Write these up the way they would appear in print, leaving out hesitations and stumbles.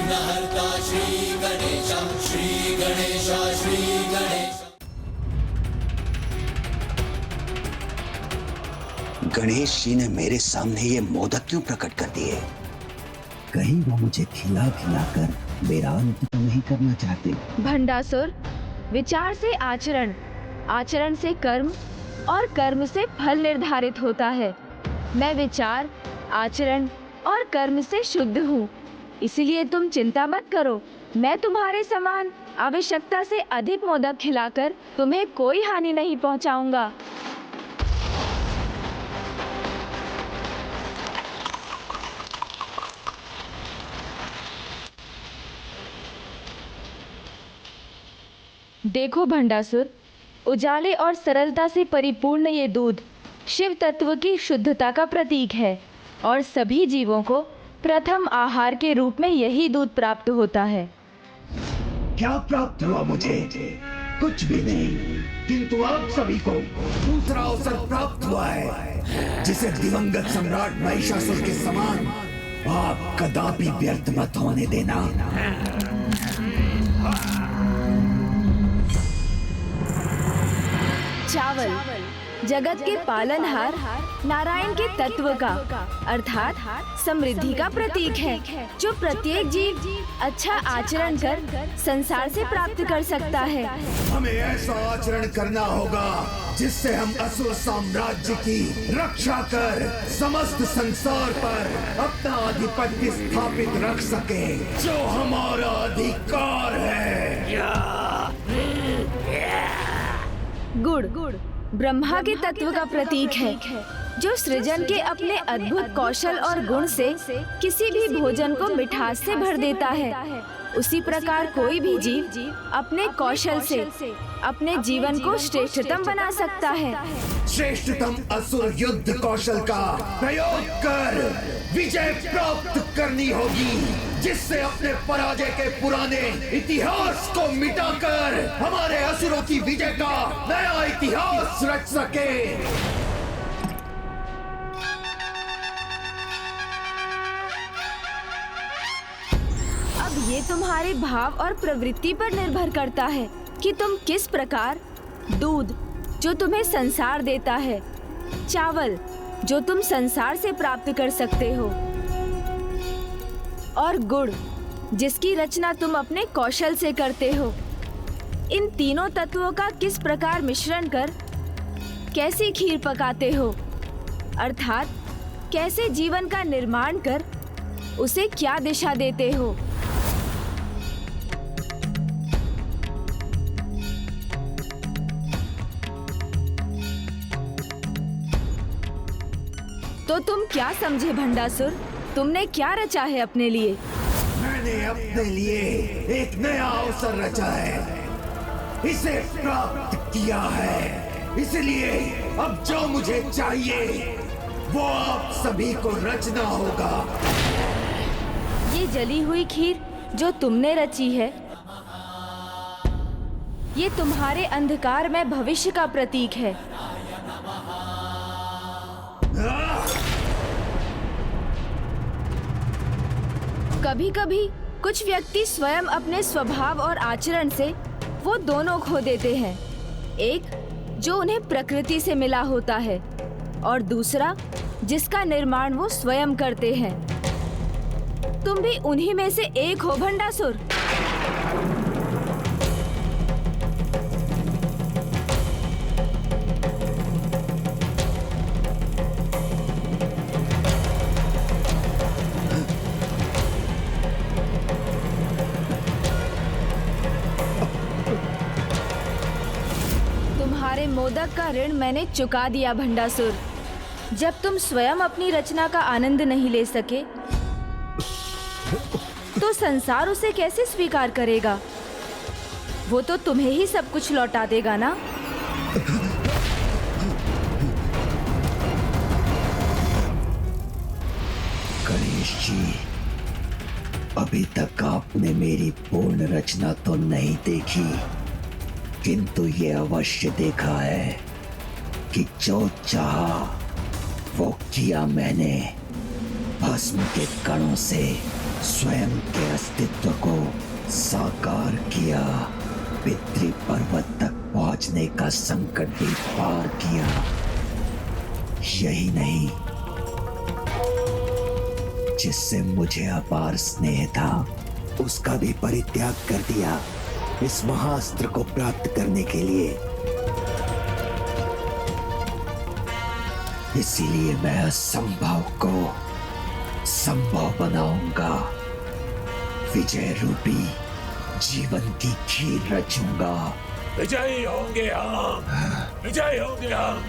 विघ्नहर्ता श्री गणेश, श्री गणेश, श्री गणेश। गणेश जी ने मेरे सामने ये मोदक क्यों प्रकट कर दिए? कहीं वो मुझे खिला खिला कर मेरा अंत तो नहीं करना चाहते। भंडासुर, विचार से आचरण, आचरण से कर्म और कर्म से फल निर्धारित होता है। मैं विचार, आचरण और कर्म से शुद्ध हूँ, इसलिए तुम चिंता मत करो। मैं तुम्हारे समान आवश्यकता से अधिक मोदक खिलाकर तुम्हें कोई हानि नहीं पहुँचाऊंगा। देखो भंडासुर, उजाले और सरलता से परिपूर्ण ये दूध शिव तत्व की शुद्धता का प्रतीक है और सभी जीवों को प्रथम आहार के रूप में यही दूध प्राप्त होता है। क्या प्राप्त हुआ मुझे? कुछ भी नहीं, किंतु आप सभी को दूसरा अवसर प्राप्त हुआ है, जिसे दिवंगत सम्राट महिषासुर के समान आप कदापि व्यर्थ मत होने देना। चावल जगत के पालनहार नारायण के तत्व का अर्थात समृद्धि का प्रतीक है, जो प्रत्येक जीव अच्छा आचरण कर संसार से प्राप्त कर सकता है। हमें ऐसा आचरण करना होगा जिससे हम असुर साम्राज्य की रक्षा कर समस्त संसार पर अपना आधिपत्य स्थापित रख सके, जो हमारा अधिकार है। गुड़ ब्रह्मा के तत्व का प्रतीक है, जो सृजन के अपने अद्भुत कौशल और गुण से किसी भी भोजन को मिठास से भर देता है। उसी प्रकार कोई भी जीव अपने कौशल से अपने जीवन को श्रेष्ठतम बना सकता है। श्रेष्ठतम असुर युद्ध कौशल का प्रयोग कर विजय प्राप्त करनी होगी, जिससे अपने पराजय के पुराने इतिहास को मिटाकर हमारे असुरों की विजय का नया इतिहास रच सके। अब ये तुम्हारे भाव और प्रवृत्ति पर निर्भर करता है कि तुम किस प्रकार दूध, जो तुम्हें संसार देता है, चावल, जो तुम संसार से प्राप्त कर सकते हो, और गुड़, जिसकी रचना तुम अपने कौशल से करते हो, इन तीनों तत्वों का किस प्रकार मिश्रण कर कैसी खीर पकाते हो, अर्थात कैसे जीवन का निर्माण कर उसे क्या दिशा देते हो। तो तुम क्या समझे भंडासुर? तुमने क्या रचा है अपने लिए? मैंने अपने लिए एक नया अवसर रचा है, इसे प्राप्त किया है, इसलिए अब जो मुझे चाहिए वो आप सभी को रचना होगा। ये जली हुई खीर जो तुमने रची है, ये तुम्हारे अंधकार में भविष्य का प्रतीक है। कभी कभी कुछ व्यक्ति स्वयं अपने स्वभाव और आचरण से वो दोनों खो देते हैं, एक जो उन्हें प्रकृति से मिला होता है और दूसरा जिसका निर्माण वो स्वयं करते हैं। तुम भी उन्हीं में से एक हो भंडासुर। तुम्हारे मोदक का ऋण मैंने चुका दिया भंडासुर। जब तुम स्वयं अपनी रचना का आनंद नहीं ले सके तो संसार उसे कैसे स्वीकार करेगा? वो तो तुम्हें ही सब कुछ लौटा देगा ना। गणेश जी, अभी तक आपने मेरी पूर्ण रचना तो नहीं देखी, किंतु ये अवश्य देखा है कि जो चाहा वो किया मैंने। भस्म के कणों से स्वयं के अस्तित्व को साकार किया, पितृ पर्वत तक पहुंचने का संकट भी पार किया। यही नहीं, जिससे मुझे अपार स्नेह था उसका भी परित्याग कर दिया इस महास्त्र को प्राप्त करने के लिए। इसीलिए मैं असंभव को संभव बनाऊंगा, विजय रूपी जीवन की खीर रचूंगा। विजयी होंगे हम, विजयी होंगे हम,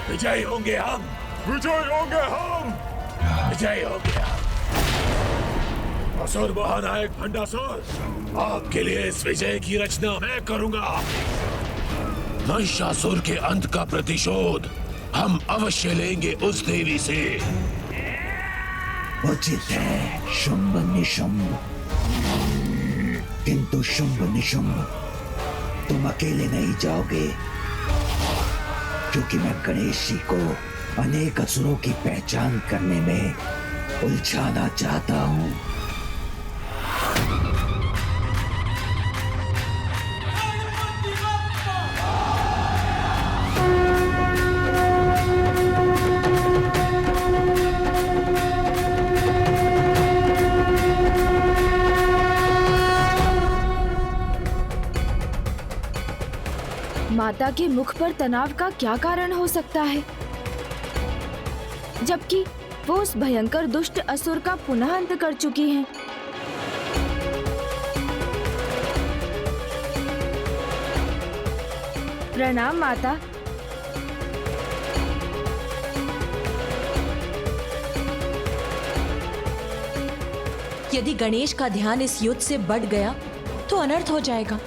विजयी होंगे हम, विजयी होंगे हम, विजयी होंगे हम। असुर महानायक भंडासुर, आपके लिए इस विजय की रचना मैं करूंगा। महिषासुर के अंत का प्रतिशोध हम अवश्य लेंगे उस देवी से। उचित है शुंभ निशुंभ, किंतु शुंभ निशुंभ तुम अकेले नहीं जाओगे, क्योंकि मैं गणेश जी को अनेक असुरों की पहचान करने में उलझाना चाहता हूँ। माता के मुख पर तनाव का क्या कारण हो सकता है, जबकि वो उस भयंकर दुष्ट असुर का पुनः अंत कर चुकी हैं। प्रणाम माता। यदि गणेश का ध्यान इस युद्ध से बढ़ गया तो अनर्थ हो जाएगा।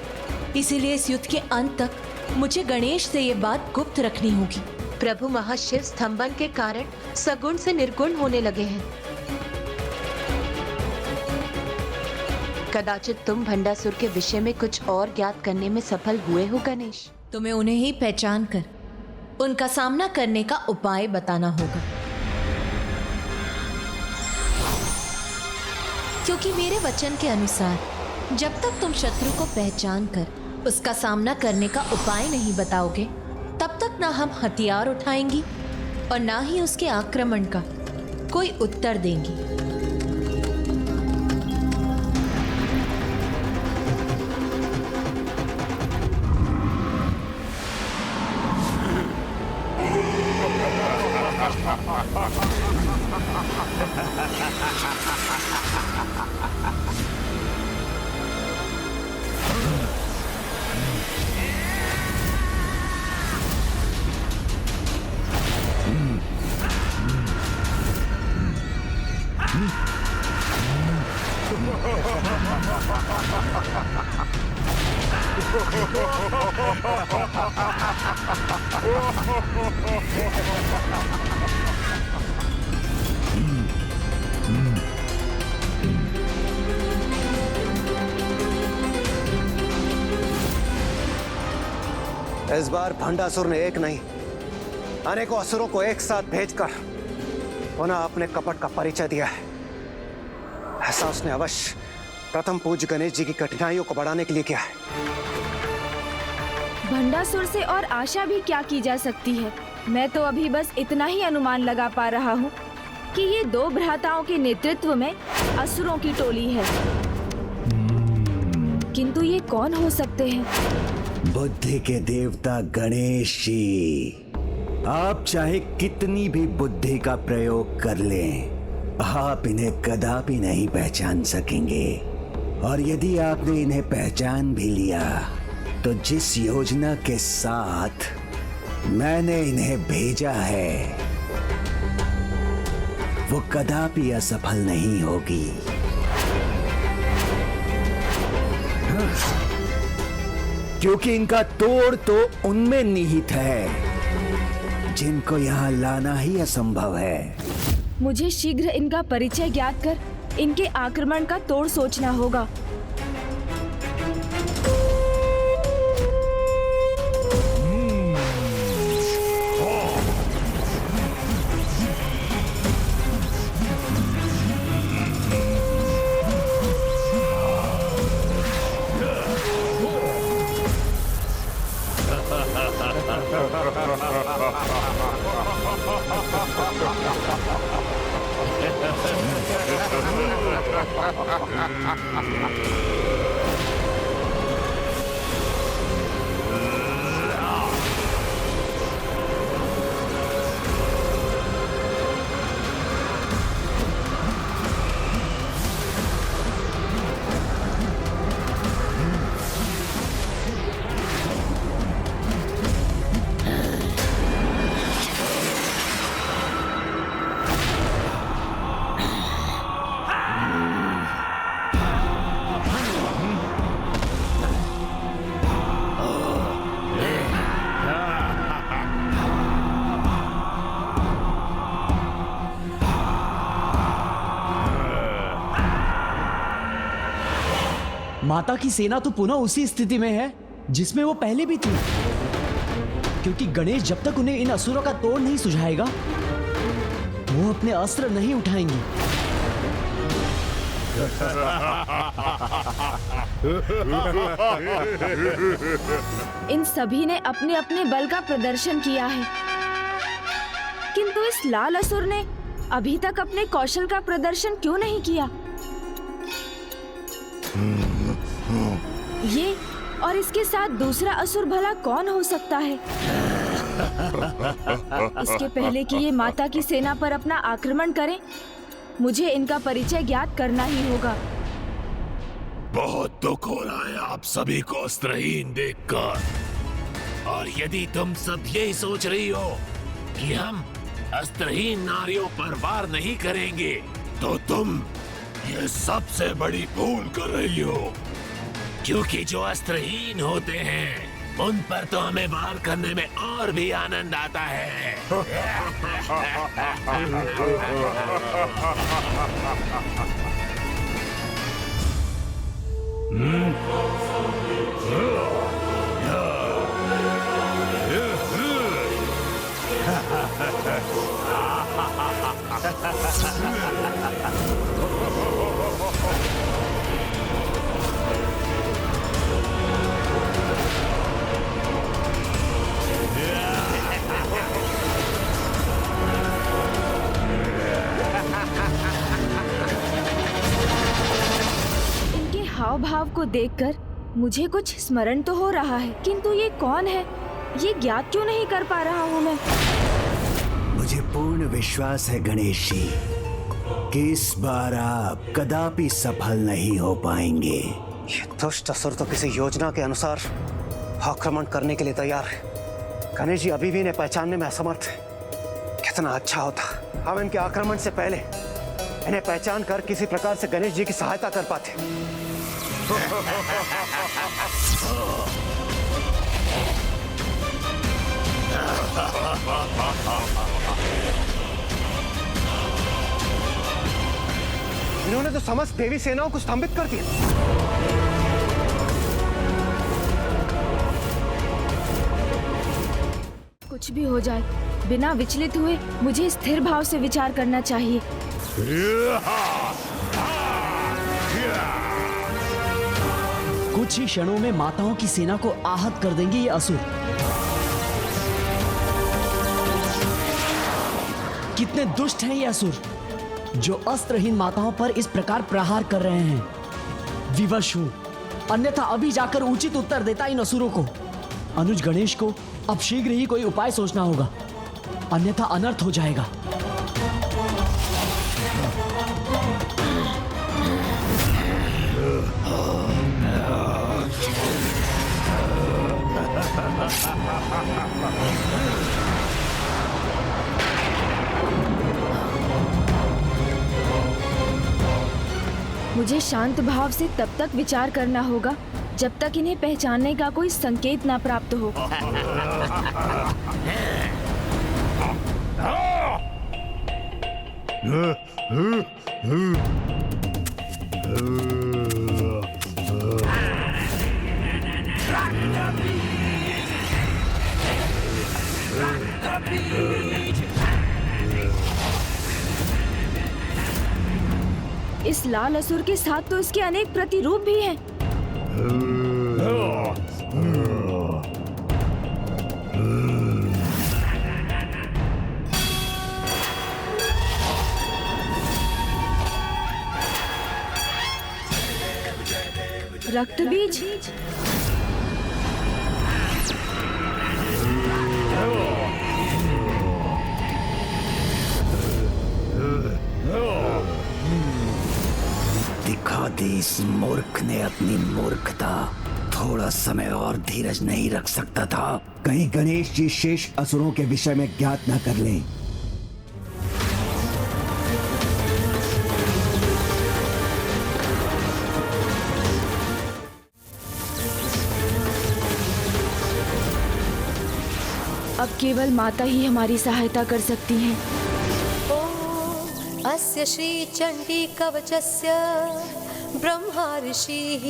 इसीलिए इस युद्ध के अंत तक मुझे गणेश से ये बात गुप्त रखनी होगी। प्रभु महाशिव स्तंभन के कारण सगुण से निर्गुण होने लगे हैं। कदाचित तुम भंडासुर के विषय में कुछ और ज्ञात करने में सफल हुए हो गणेश। तुम्हें उन्हें ही पहचान कर उनका सामना करने का उपाय बताना होगा, क्योंकि मेरे वचन के अनुसार जब तक तुम शत्रु को पहचान कर उसका सामना करने का उपाय नहीं बताओगे, तब तक ना हम हथियार उठाएंगी और ना ही उसके आक्रमण का कोई उत्तर देंगी। इस बार भंडासुर ने एक नहीं अनेकों असुरों को एक साथ भेजकर पुनः अपने कपट का परिचय दिया है। ऐसा उसने अवश्य प्रथम पूज्य गणेश जी की कठिनाइयों को बढ़ाने के लिए किया है। भंडासुर से और आशा भी क्या की जा सकती है। मैं तो अभी बस इतना ही अनुमान लगा पा रहा हूँ कि ये दो भ्राताओं के नेतृत्व में असुरों की टोली है, किंतु ये कौन हो सकते हैं? बुद्धि के देवता गणेश जी, आप चाहे कितनी भी बुद्धि का प्रयोग कर लें, आप इन्हें कदापि नहीं पहचान सकेंगे। और यदि आपने इन्हें पहचान भी लिया तो जिस योजना के साथ मैंने इन्हें भेजा है वो कदापि असफल नहीं होगी। क्योंकि इनका तोड़ तो उनमें निहित है जिनको यहाँ लाना ही असंभव है। मुझे शीघ्र इनका परिचय ज्ञात कर इनके आक्रमण का तोड़ सोचना होगा। माता की सेना तो पुनः उसी स्थिति में है जिसमें वो पहले भी थी, क्योंकि गणेश जब तक उन्हें इन असुरों का तोड़ नहीं सुझाएगा वो अपने अस्त्र नहीं उठाएंगी। इन सभी ने अपने अपने बल का प्रदर्शन किया है, किंतु इस लाल असुर ने अभी तक अपने कौशल का प्रदर्शन क्यों नहीं किया? ये और इसके साथ दूसरा असुर भला कौन हो सकता है? इसके पहले कि ये माता की सेना पर अपना आक्रमण करें, मुझे इनका परिचय ज्ञात करना ही होगा। बहुत दुख हो रहा है आप सभी को अस्त्रहीन देखकर। और यदि तुम सब यही सोच रही हो कि हम अस्त्रहीन नारियों पर वार नहीं करेंगे, तो तुम ये सबसे बड़ी भूल कर रही हो। क्योंकि जो अस्त्रहीन होते हैं उन पर तो हमें वार करने में और भी आनंद आता है। हाव भाव को देखकर मुझे कुछ स्मरण तो हो रहा है, किंतु ये कौन है, ये ज्ञात क्यों नहीं कर पा रहा हूँ मैं। मुझे पूर्ण विश्वास है गणेश जी कि इस बार आप कदापि सफल नहीं हो पाएंगे। ये दुष्ट असुर तो किसी योजना के अनुसार आक्रमण करने के लिए तैयार है। गणेश जी अभी भी इन्हें पहचानने में असमर्थ है। कितना अच्छा होता हम इनके आक्रमण से पहले इन्हें पहचान कर किसी प्रकार से गणेश जी की सहायता कर पाते। इन्होंने तो समस्त देवी सेनाओं को स्तंभित कर दिया। कुछ भी हो जाए, बिना विचलित हुए मुझे स्थिर भाव से विचार करना चाहिए। कुछ ही क्षणों में माताओं की सेना को आहत कर देंगे ये असुर। कितने दुष्ट हैं ये असुर जो अस्त्रहीन माताओं पर इस प्रकार प्रहार कर रहे हैं। विवश हूं, अन्यथा अभी जाकर उचित उत्तर देता इन असुरों को। अनुज गणेश को अब शीघ्र ही कोई उपाय सोचना होगा, अन्यथा अनर्थ हो जाएगा। मुझे शांत भाव से तब तक विचार करना होगा जब तक इन्हें पहचानने का कोई संकेत ना प्राप्त हो। इस लाल असुर के साथ तो इसके अनेक प्रतिरूप भी हैं। रक्त बीज। दिखा दी इस मूर्ख ने अपनी मूर्खता। थोड़ा समय और धीरज नहीं रख सकता था? कहीं गणेश जी शेष असुरों के विषय में ज्ञात न कर लें। अब केवल माता ही हमारी सहायता कर सकती हैं। ॐ अस्य श्री चंडी कवचस्य ब्रह्मा ऋषिः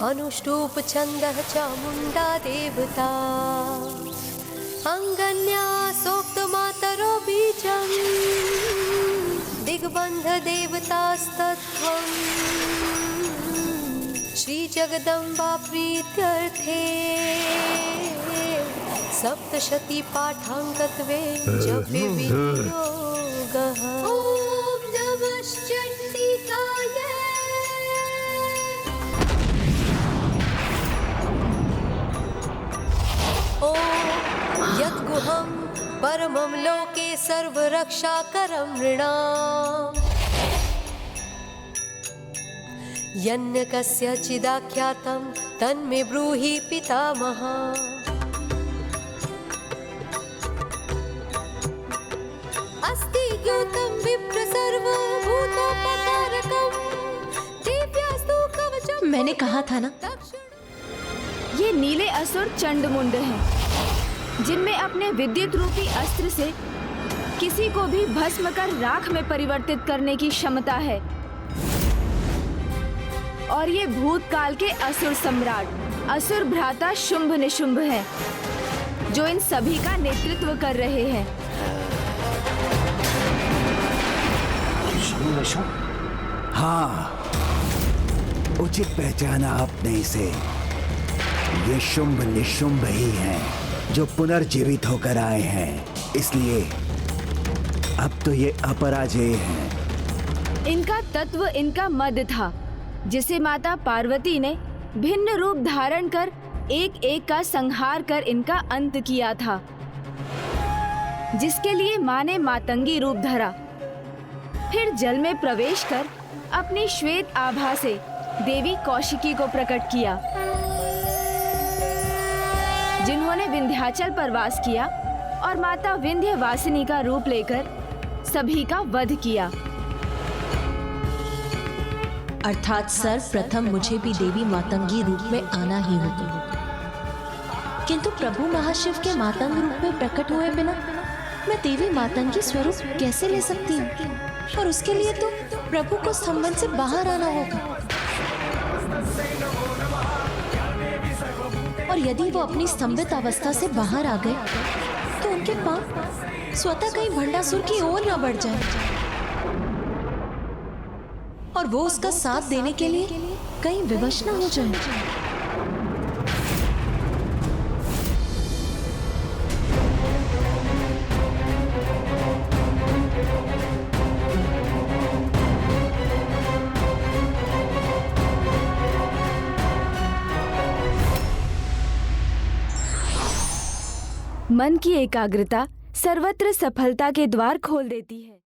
अनुष्टुप छन्दः चामुण्डा देवता अंगन्या सोक्त मातरो बीजं दिग्बन्ध देवतास्तत्त्वं श्री जगदम्बा प्रीत्यर्थे सप्तशती पाठांगत्वे जपे विनियोगः। ॐ नमः चण्डिकाय। ॐ यद्गुहं परमं लोके सर्वरक्षाकरं नृणाम् यन्न कस्यचिदाख्यातं तन्मे ब्रूहि पितामह। अस्ति ज्ञातं विप्र सर्वभूतोपकारकं दिव्यास्तु कवचम्। मैंने कहा था ना, ये नीले असुर चंडमुंड हैं, जिनमें अपने विद्युत रूपी अस्त्र से किसी को भी भस्म कर राख में परिवर्तित करने की क्षमता है। और ये भूतकाल के असुर सम्राट असुर भ्राता शुंभ निशुंभ हैं, जो इन सभी का नेतृत्व कर रहे हैं। हाँ, उचित पहचाना आपने इसे। ये शुंभ निशुंभ ही हैं, जो पुनर्जीवित होकर आए हैं। इसलिए अब तो ये अपराजेय हैं। इनका तत्व इनका मद था, जिसे माता पार्वती ने भिन्न रूप धारण कर एक एक का संहार कर इनका अंत किया था, जिसके लिए माँ ने मातंगी रूप धरा। फिर जल में प्रवेश कर अपनी श्वेत आभा से देवी कौशिकी को प्रकट किया, जिन्होंने विंध्याचल पर वास किया और माता विंध्यवासिनी का रूप लेकर सभी का वध किया। अर्थात सर्वप्रथम मुझे भी देवी मातंगी रूप में आना ही होगा। किंतु प्रभु महाशिव के मातंग रूप में प्रकट हुए बिना मैं देवी मातंगी स्वरूप कैसे ले सकती हूँ? और उसके लिए तो प्रभु को स्तंभन से बाहर आना होगा। और यदि वो अपनी स्तंभित अवस्था से बाहर आ गए तो उनके पाप स्वतः कहीं भंडासुर की ओर न बढ़ जाए और वो उसका साथ देने के लिए कहीं विवश न हो जाए। मन की एकाग्रता सर्वत्र सफलता के द्वार खोल देती है।